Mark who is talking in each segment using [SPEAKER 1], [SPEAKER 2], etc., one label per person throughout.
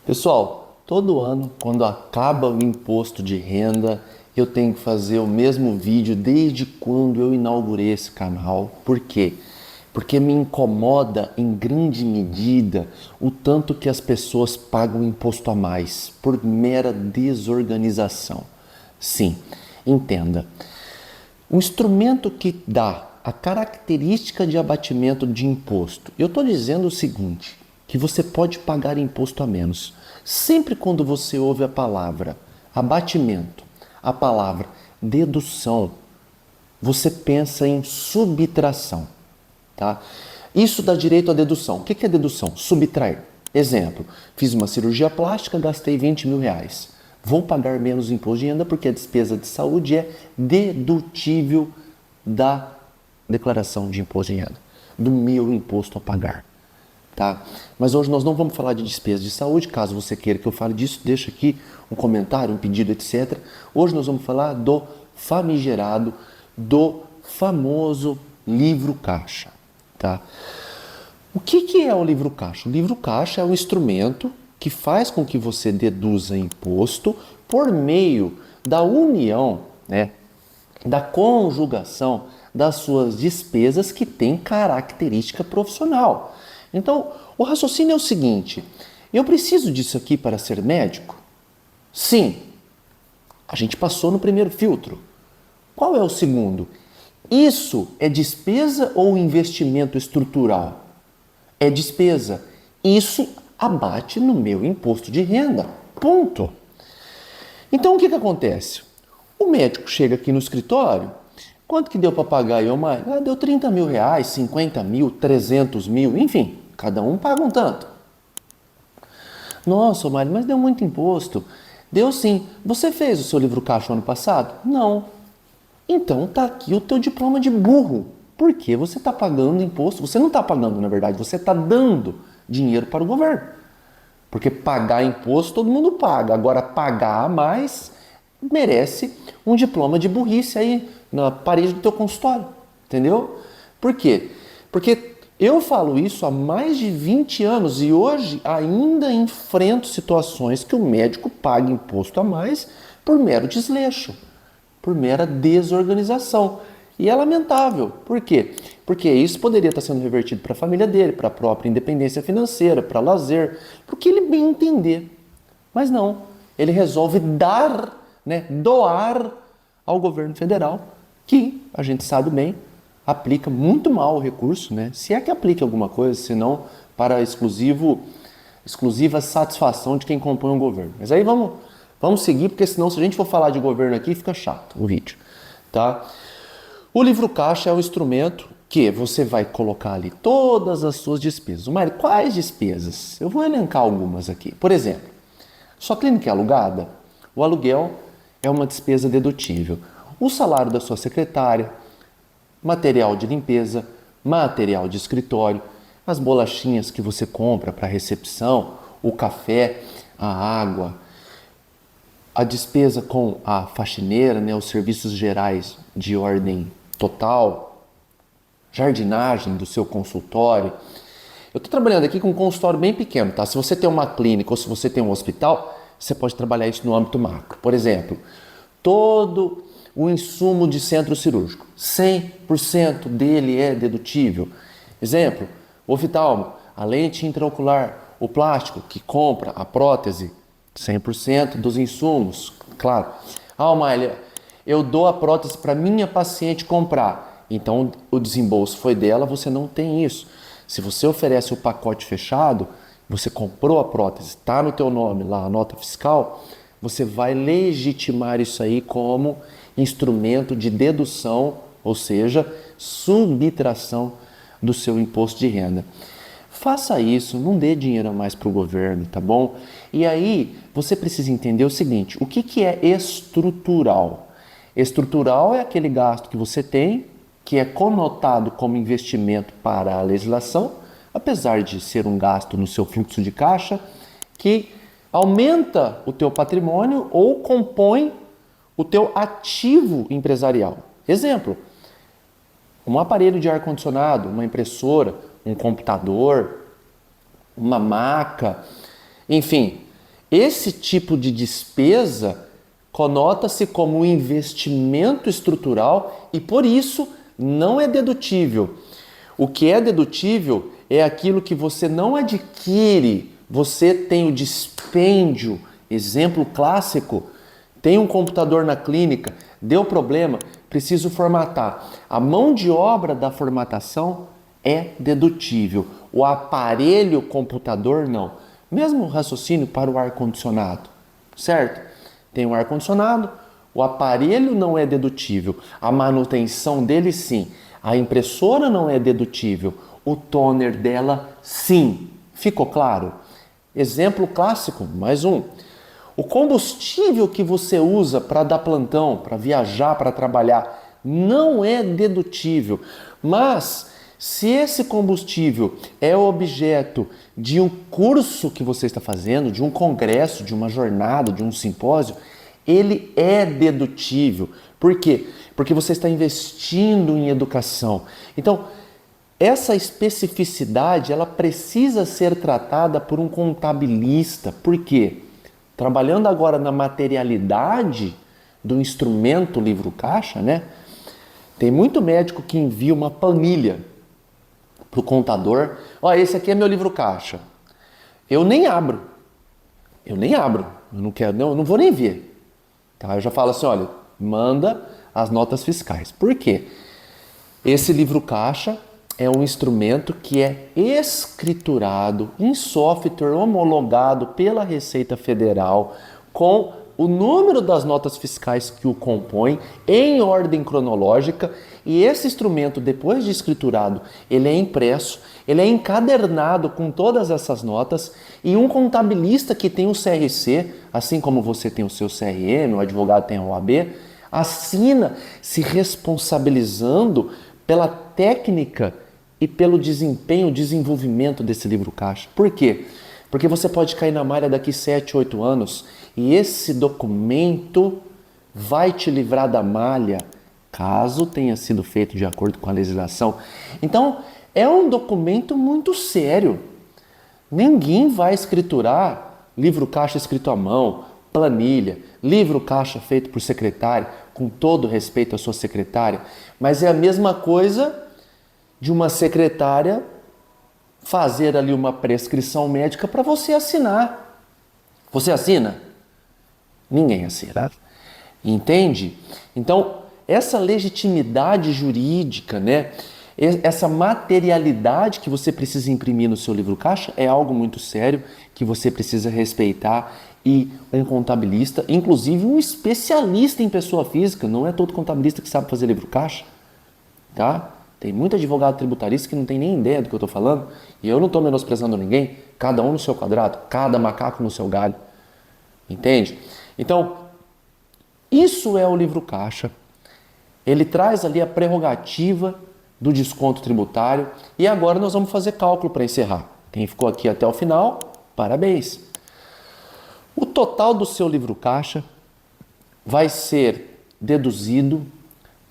[SPEAKER 1] Pessoal, todo ano, quando acaba o imposto de renda, eu tenho que fazer o mesmo vídeo desde quando eu inaugurei esse canal. Por quê? Porque me incomoda em grande medida o tanto que as pessoas pagam imposto a mais por mera desorganização. Sim, entenda. O instrumento que dá a característica de abatimento de imposto, eu estou dizendo o seguinte, que você pode pagar imposto a menos. Sempre quando você ouve a palavra abatimento, a palavra dedução, você pensa em subtração, tá? Isso dá direito à dedução. O que é dedução? Subtrair. Exemplo, fiz uma cirurgia plástica, gastei 20 mil reais. Vou pagar menos imposto de renda porque a despesa de saúde é dedutível da declaração de imposto de renda, do meu imposto a pagar. Tá? Mas hoje nós não vamos falar de despesa de saúde, caso você queira que eu fale disso, deixa aqui um comentário, um pedido, etc. Hoje nós vamos falar do famigerado, do famoso livro caixa. Tá? O que é o livro caixa? O livro caixa é um instrumento que faz com que você deduza imposto por meio da união, né, da conjugação das suas despesas que tem característica profissional. Então, o raciocínio é o seguinte: eu preciso disso aqui para ser médico? Sim. A gente passou no primeiro filtro. Qual é o segundo? Isso é despesa ou investimento estrutural? É despesa. Isso abate no meu imposto de renda. Ponto. Então, o que acontece? O médico chega aqui no escritório, quanto que deu para pagar aí, Omar? Deu 30 mil reais, 50 mil, 300 mil, enfim, cada um paga um tanto. Nossa, Omar, mas deu muito imposto. Deu sim. Você fez o seu livro caixa ano passado? Não. Então tá aqui o teu diploma de burro. Por que você está pagando imposto? Você não está pagando, na verdade, você está dando dinheiro para o governo. Porque pagar imposto todo mundo paga. Agora pagar a mais merece um diploma de burrice aí na parede do teu consultório. Entendeu? Por quê? Porque eu falo isso há mais de 20 anos e hoje ainda enfrento situações que o médico paga imposto a mais por mero desleixo, por mera desorganização. E é lamentável. Por quê? Porque isso poderia estar sendo revertido para a família dele, para a própria independência financeira, para lazer, para o que ele bem entender. Mas não, ele resolve dar, né, doar ao governo federal, que a gente sabe bem, aplica muito mal o recurso, né? Se é que aplica alguma coisa, senão para exclusiva satisfação de quem compõe o governo. Mas aí vamos seguir, porque senão se a gente for falar de governo aqui, fica chato o vídeo, tá? O livro caixa é um instrumento que você vai colocar ali todas as suas despesas. Mas quais despesas? Eu vou elencar algumas aqui. Por exemplo, sua clínica é alugada? O aluguel é uma despesa dedutível. O salário da sua secretária, material de limpeza, material de escritório, as bolachinhas que você compra para recepção, o café, a água, a despesa com a faxineira, né, os serviços gerais de ordem total, jardinagem do seu consultório. Eu estou trabalhando aqui com um consultório bem pequeno, tá? Se você tem uma clínica ou se você tem um hospital, você pode trabalhar isso no âmbito macro. Por exemplo, todo o insumo de centro cirúrgico, 100% dele é dedutível. Exemplo, o oftalmo, a lente intraocular, o plástico que compra a prótese, 100% dos insumos, claro. Malha, eu dou a prótese para minha paciente comprar, então o desembolso foi dela, você não tem isso. Se você oferece o pacote fechado, você comprou a prótese, está no teu nome lá, a nota fiscal, você vai legitimar isso aí como instrumento de dedução, ou seja, subtração do seu imposto de renda. Faça isso, não dê dinheiro a mais para o governo, tá bom? E aí, você precisa entender o seguinte, o que é estrutural? Estrutural é aquele gasto que você tem, que é conotado como investimento para a legislação, apesar de ser um gasto no seu fluxo de caixa, que aumenta o teu patrimônio ou compõe o teu ativo empresarial. Exemplo, um aparelho de ar-condicionado, uma impressora, um computador, uma maca, enfim, Esse tipo de despesa conota-se como um investimento estrutural e, por isso, não é dedutível. O que é dedutível é aquilo que você não adquire, você tem o dispêndio. Exemplo clássico, tem um computador na clínica, deu problema, preciso formatar. A mão de obra da formatação é dedutível. O aparelho computador não. Mesmo raciocínio para o ar-condicionado, certo? Tem um ar-condicionado, o aparelho não é dedutível, a manutenção dele sim. A impressora não é dedutível, o toner dela sim. Ficou claro? Exemplo clássico, mais um. O combustível que você usa para dar plantão, para viajar, para trabalhar, não é dedutível. Mas se esse combustível é objeto de um curso que você está fazendo, de um congresso, de uma jornada, de um simpósio, ele é dedutível. Por quê? Porque você está investindo em educação. Então, essa especificidade, ela precisa ser tratada por um contabilista. Por quê? Trabalhando agora na materialidade do instrumento livro-caixa, né? Tem muito médico que envia uma planilha para o contador. Ó, esse aqui é meu livro-caixa. Eu nem abro. Eu não quero, não vou nem ver. Tá? Eu já falo assim, olha, manda as notas fiscais. Por quê? Esse livro-caixa é um instrumento que é escriturado em software homologado pela Receita Federal com o número das notas fiscais que o compõem em ordem cronológica, e esse instrumento, depois de escriturado, ele é impresso, ele é encadernado com todas essas notas, e um contabilista que tem o CRC, assim como você tem o seu CRM, o advogado tem a OAB, assina se responsabilizando pela técnica e pelo desempenho, desenvolvimento desse livro-caixa. Por quê? Porque você pode cair na malha daqui 7, 8 anos e esse documento vai te livrar da malha, caso tenha sido feito de acordo com a legislação. Então, é um documento muito sério. Ninguém vai escriturar livro-caixa escrito à mão, planilha, livro-caixa feito por secretário, com todo respeito à sua secretária, mas é a mesma coisa de uma secretária fazer ali uma prescrição médica para você assinar. Você assina? Ninguém assina. Entende? Então, essa legitimidade jurídica, né? Essa materialidade que você precisa imprimir no seu livro-caixa é algo muito sério que você precisa respeitar, e um contabilista, inclusive um especialista em pessoa física, não é todo contabilista que sabe fazer livro-caixa, tá? Tem muito advogado tributarista que não tem nem ideia do que eu estou falando, e eu não estou menosprezando ninguém, cada um no seu quadrado, cada macaco no seu galho, entende? Então, isso é o livro-caixa. Ele traz ali a prerrogativa do desconto tributário, e agora nós vamos fazer cálculo para encerrar. Quem ficou aqui até o final, parabéns! O total do seu livro-caixa vai ser deduzido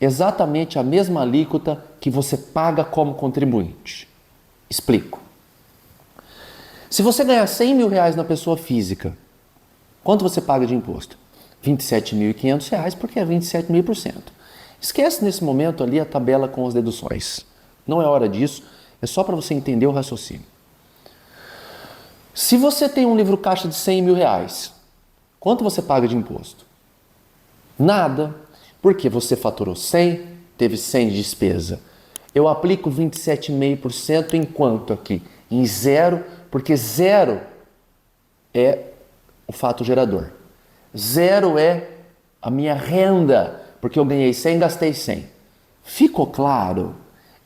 [SPEAKER 1] exatamente a mesma alíquota que você paga como contribuinte. Explico. Se você ganhar 100 mil reais na pessoa física, quanto você paga de imposto? R$27.500, porque é 27,5%. Esquece nesse momento ali a tabela com as deduções. Não é hora disso, é só para você entender o raciocínio. Se você tem um livro-caixa de 100 mil reais, quanto você paga de imposto? Nada, porque você faturou 100, teve 100 de despesa. Eu aplico 27,5% em quanto aqui? Em zero, porque zero é o fato gerador. Zero é a minha renda, porque eu ganhei 100, gastei 100. Ficou claro?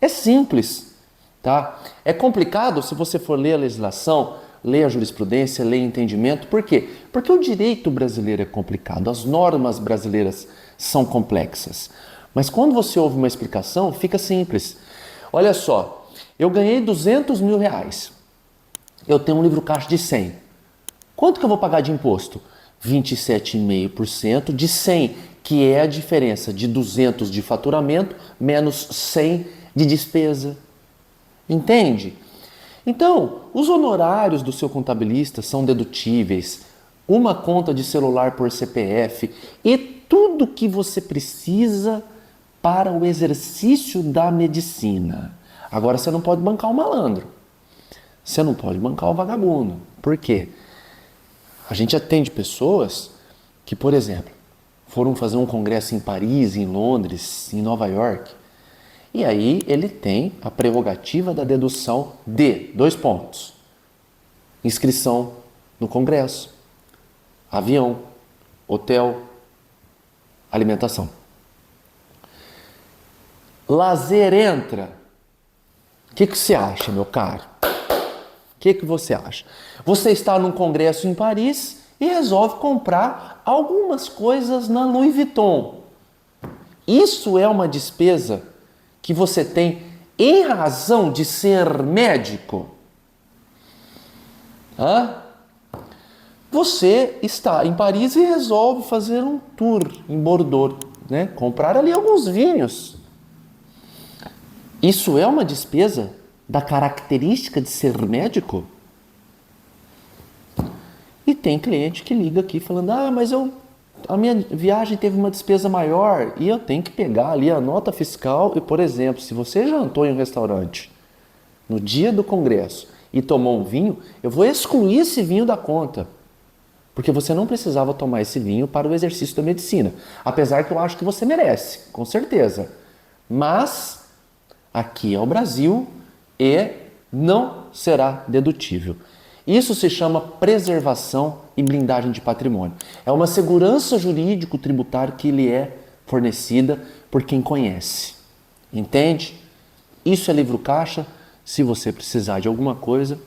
[SPEAKER 1] É simples, tá? É complicado se você for ler a legislação, ler a jurisprudência, ler entendimento. Por quê? Porque o direito brasileiro é complicado, as normas brasileiras são complexas. Mas quando você ouve uma explicação, fica simples. Olha só, eu ganhei 200 mil reais. Eu tenho um livro-caixa de 100. Quanto que eu vou pagar de imposto? 27,5% de 100, que é a diferença de 200 de faturamento menos 100 de despesa. Entende? Então, os honorários do seu contabilista são dedutíveis. uma conta de celular por CPF e tudo que você precisa para o exercício da medicina. Agora você não pode bancar o malandro. Você não pode bancar o vagabundo. Por quê? A gente atende pessoas que, por exemplo, foram fazer um congresso em Paris, em Londres, em Nova York. E aí ele tem a prerrogativa da dedução de 2 pontos. Inscrição no congresso, avião, hotel, alimentação. Lazer entra. O que você acha, meu caro? O que você acha? Você está num congresso em Paris e resolve comprar algumas coisas na Louis Vuitton. Isso é uma despesa que você tem em razão de ser médico? Você está em Paris e resolve fazer um tour em Bordeaux, né? Comprar ali alguns vinhos. Isso é uma despesa da característica de ser médico? E tem cliente que liga aqui falando, mas a minha viagem teve uma despesa maior e eu tenho que pegar ali a nota fiscal e, por exemplo, se você jantou em um restaurante no dia do congresso e tomou um vinho, eu vou excluir esse vinho da conta. Porque você não precisava tomar esse vinho para o exercício da medicina. Apesar que eu acho que você merece, com certeza. Mas aqui é o Brasil e não será dedutível. Isso se chama preservação e blindagem de patrimônio. É uma segurança jurídico-tributária que lhe é fornecida por quem conhece. Entende? Isso é livro caixa. Se você precisar de alguma coisa,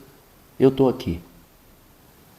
[SPEAKER 1] eu estou aqui.